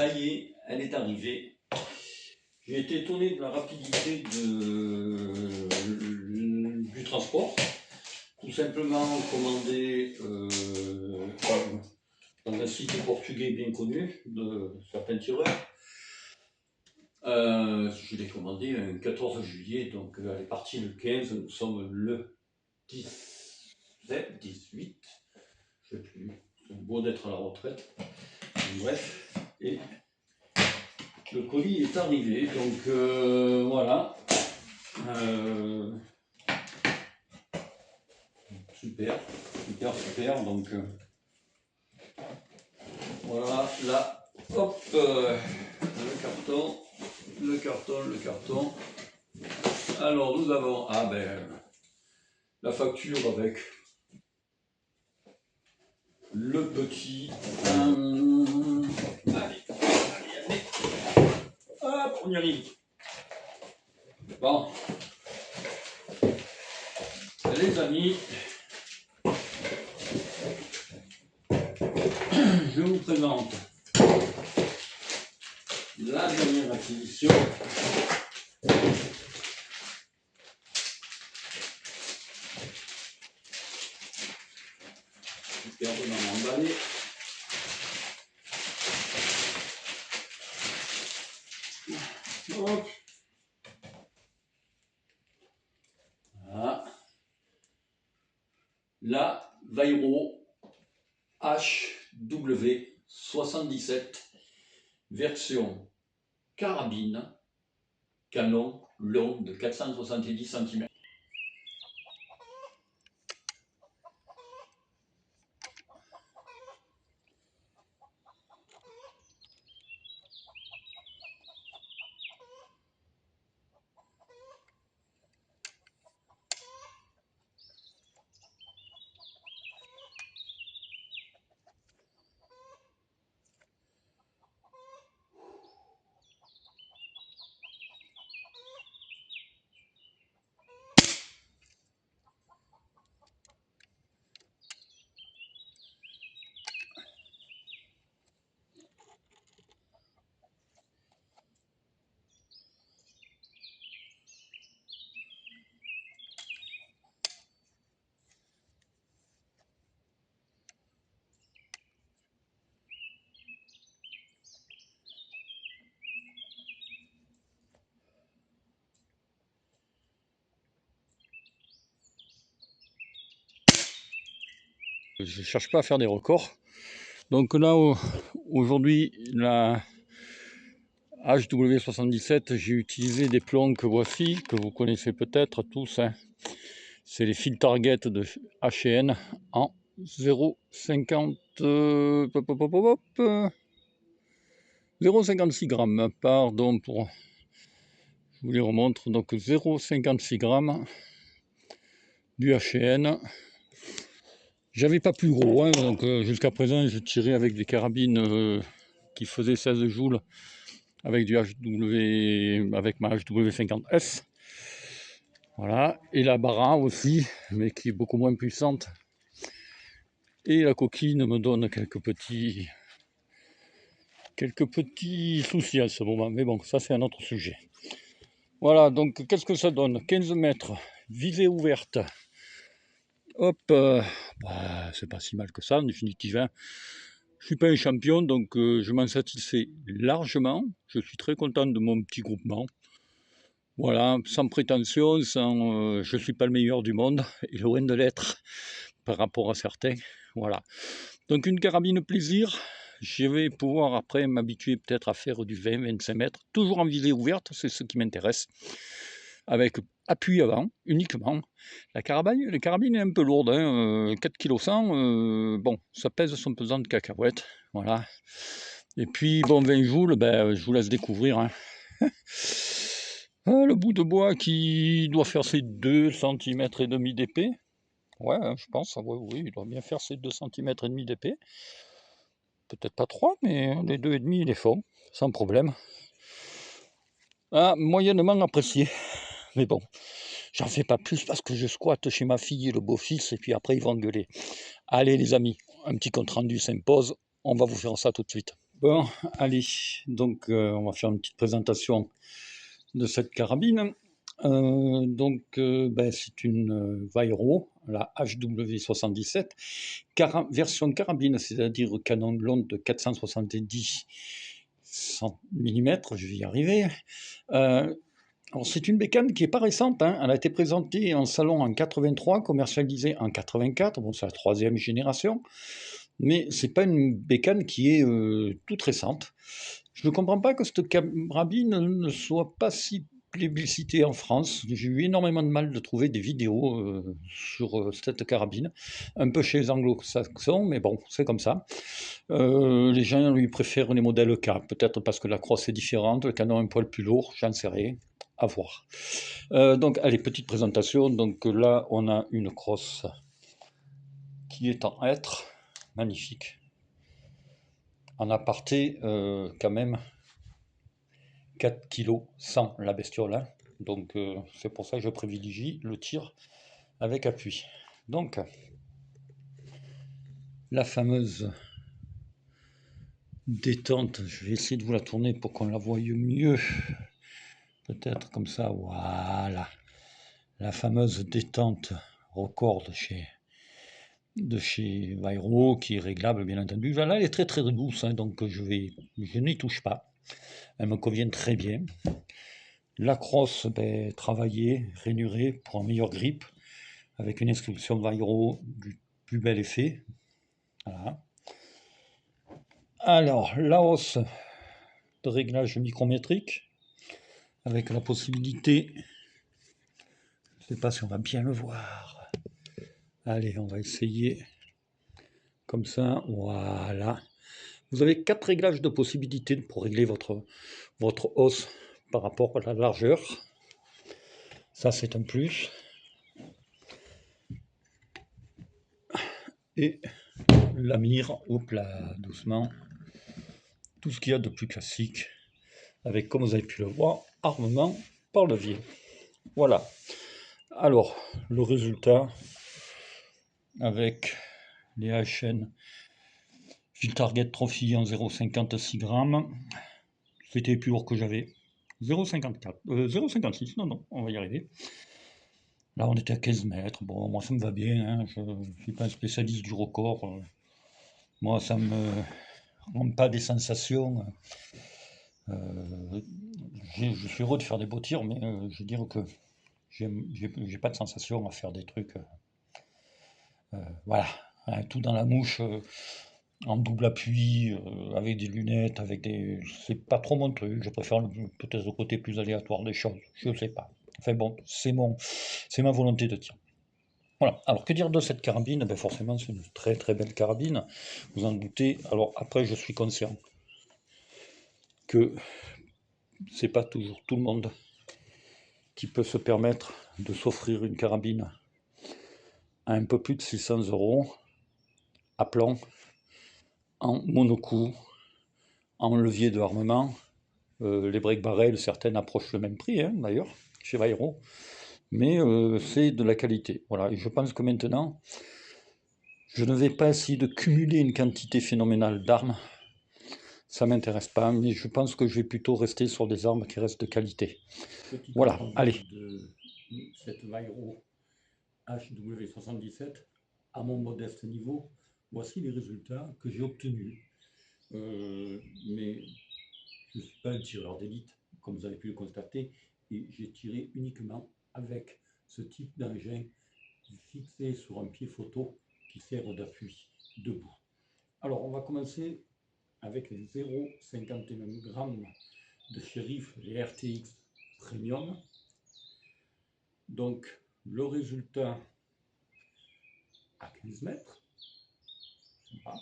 ça y est, elle est arrivée. J'ai été étonné de la rapidité du transport. Tout simplement commandé dans un site portugais bien connu de certains tireurs. Je l'ai commandé le 14 juillet, donc elle est partie le 15, nous sommes le 17, 18, je ne sais plus, c'est beau d'être à la retraite, bref, et le colis est arrivé, donc voilà, super, super, donc voilà, là, hop, le carton, alors nous avons, la facture avec le petit, allez, hop, on y arrive, bon, les amis, je vous présente la dernière acquisition. Superbement emballé. Hop. Voilà. La Vairo HW77 version carabine canon long de 470 cm. Je ne cherche pas à faire des records. Donc là, aujourd'hui, la HW77, j'ai utilisé des plombs que voici, que vous connaissez peut-être tous. Hein. C'est les fil target de H&N en 0,50 0,56 grammes. Pardon, je vous les remontre. Donc 0,56 grammes du H&N. J'avais pas plus gros, hein, donc jusqu'à présent je tirais avec des carabines qui faisaient 16 joules avec avec ma HW50S. Voilà, et la Bara aussi, mais qui est beaucoup moins puissante. Et la coquine me donne quelques petits soucis à ce moment, mais bon, ça c'est un autre sujet. Voilà, donc qu'est-ce que ça donne? 15 mètres, visée ouverte. Hop, c'est pas si mal que ça en définitive. Hein. Je suis pas un champion, donc je m'en satisfais largement. Je suis très content de mon petit groupement. Voilà, sans prétention, je suis pas le meilleur du monde, et loin de l'être par rapport à certains. Voilà. Donc une carabine plaisir. Je vais pouvoir après m'habituer peut-être à faire du 20-25 mètres, toujours en visée ouverte, c'est ce qui m'intéresse. Avec appui avant, uniquement. La carabine est un peu lourde, hein, 4 kg 100, bon, ça pèse son pesant de cacahuètes, voilà. Et puis, bon, 20 joules, je vous laisse découvrir. Hein. Le bout de bois qui doit faire ses 2,5 cm d'épée. Ouais, hein, je pense, oui, il doit bien faire ses 2,5 cm d'épée. Peut-être pas 3, mais les 2,5, il les font, sans problème. Ah, moyennement apprécié, mais bon. J'en fais pas plus parce que je squatte chez ma fille et le beau-fils, et puis après ils vont engueuler. Allez les amis, un petit compte rendu s'impose, on va vous faire ça tout de suite. Bon, allez, donc on va faire une petite présentation de cette carabine. C'est une Vairo, la HW77, version carabine, c'est-à-dire canon long de 470 mm, je vais y arriver. Alors c'est une bécane qui n'est pas récente, hein. Elle a été présentée en salon en 83, commercialisée en 84, bon c'est la troisième génération, mais c'est pas une bécane qui est toute récente. Je ne comprends pas que cette carabine ne soit pas si plébiscitée en France. J'ai eu énormément de mal de trouver des vidéos sur cette carabine, un peu chez les anglo-saxons, mais bon, c'est comme ça. Les gens lui préfèrent les modèles K, peut-être parce que la crosse est différente, le canon un poil plus lourd, j'en sais rien, à voir. Donc, allez, petite présentation. Donc là, on a une crosse qui est en hêtre, magnifique. En aparté, quand même, 4 kg sans la bestiole, hein. Donc c'est pour ça que je privilégie le tir avec appui. Donc la fameuse détente, je vais essayer de vous la tourner pour qu'on la voie mieux, peut-être comme ça, voilà, la fameuse détente record de chez Vairo, qui est réglable bien entendu. Là elle est très très douce, hein, donc je n'y touche pas, elle me convient très bien. La crosse, travaillée, rainurée pour un meilleur grip, avec une inscription Vairo du plus bel effet. Voilà. Alors, la hausse de réglage micrométrique, avec la possibilité, je ne sais pas si on va bien le voir. Allez, on va essayer comme ça, voilà. Vous avez 4 réglages de possibilités pour régler votre hausse par rapport à la largeur. Ça, c'est un plus. Et la mire, hop là, doucement. Tout ce qu'il y a de plus classique, avec, comme vous avez pu le voir, armement par levier. Voilà. Alors, le résultat, avec les HN Field Target Trophy en 0,56 grammes, c'était plus lourd que j'avais. 0,54, 0,56, non, on va y arriver. Là, on était à 15 mètres. Bon, moi, ça me va bien, hein. Je ne suis pas un spécialiste du record. Moi, ça me rend pas des sensations. Je suis heureux de faire des beaux tirs, mais je veux dire que j'ai pas de sensation à faire des trucs. Voilà, hein, tout dans la mouche, en double appui, avec des lunettes, c'est pas trop mon truc. Je préfère peut-être le côté plus aléatoire des choses. Je ne sais pas. Enfin bon, c'est ma volonté de tir. Voilà. Alors que dire de cette carabine? Ben forcément, c'est une très très belle carabine. Vous en doutez. Alors après, je suis conscient que c'est pas toujours tout le monde qui peut se permettre de s'offrir une carabine à un peu plus de 600 € à plan, en monocoup, en levier de armement. Les break-barrels, certaines approchent le même prix, hein, d'ailleurs, chez Vairo, mais c'est de la qualité. Voilà, et je pense que maintenant, je ne vais pas essayer de cumuler une quantité phénoménale d'armes. Ça m'intéresse pas, mais je pense que je vais plutôt rester sur des armes qui restent de qualité. Voilà, allez. De cette Vairo HW77, à mon modeste niveau, voici les résultats que j'ai obtenus. Mais je ne suis pas un tireur d'élite, comme vous avez pu le constater, et j'ai tiré uniquement avec ce type d'engin fixé sur un pied photo qui sert d'appui debout. Alors, on va commencer avec les 0,51 g de shérif, les RTX Premium. Donc, le résultat à 15 mètres, sympa.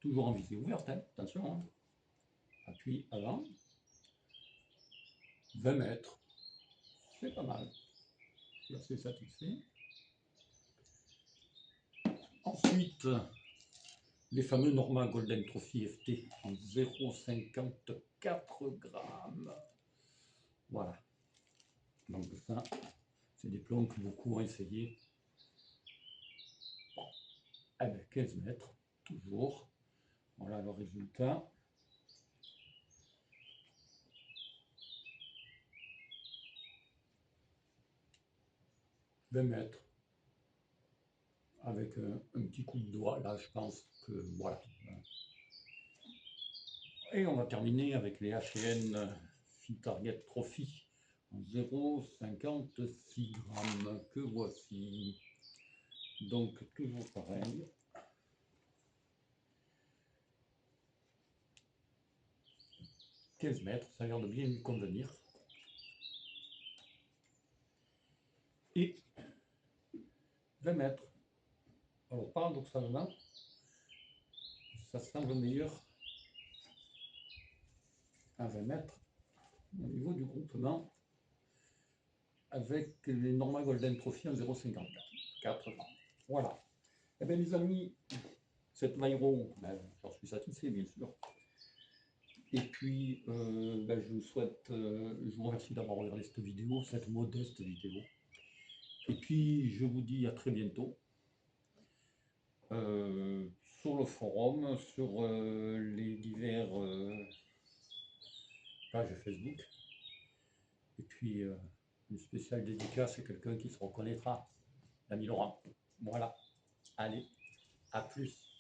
Toujours en visée ouverte, hein, attention, hein. Appui avant, 20 mètres, c'est pas mal, je suis assez satisfait. Ensuite, les fameux Norma Golden Trophy FT en 0,54 g. Voilà. Donc ça, c'est des plombs que beaucoup ont essayé. Bon. Eh bien, 15 mètres, toujours. Voilà le résultat. « 20 mètres. Avec un petit coup de doigt, là je pense que voilà. Et on va terminer avec les H&N Fit Target Trophy en 0,56 grammes que voici. Donc toujours pareil. « 15 mètres, ça a l'air de bien lui convenir. Et 20 mètres. Alors paradoxalement, ça semble meilleur à 20 mètres au niveau du groupement avec les Norma Golden Trophy en 0,54 grammes. Voilà. Eh bien les amis, cette Myron, ben, j'en suis satisfait bien sûr. Et puis ben, je vous remercie d'avoir regardé cette vidéo, cette modeste vidéo. Et puis je vous dis à très bientôt sur le forum, sur les divers pages Facebook. Et puis une spéciale dédicace à quelqu'un qui se reconnaîtra, l'ami Laurent. Voilà. Allez, à plus.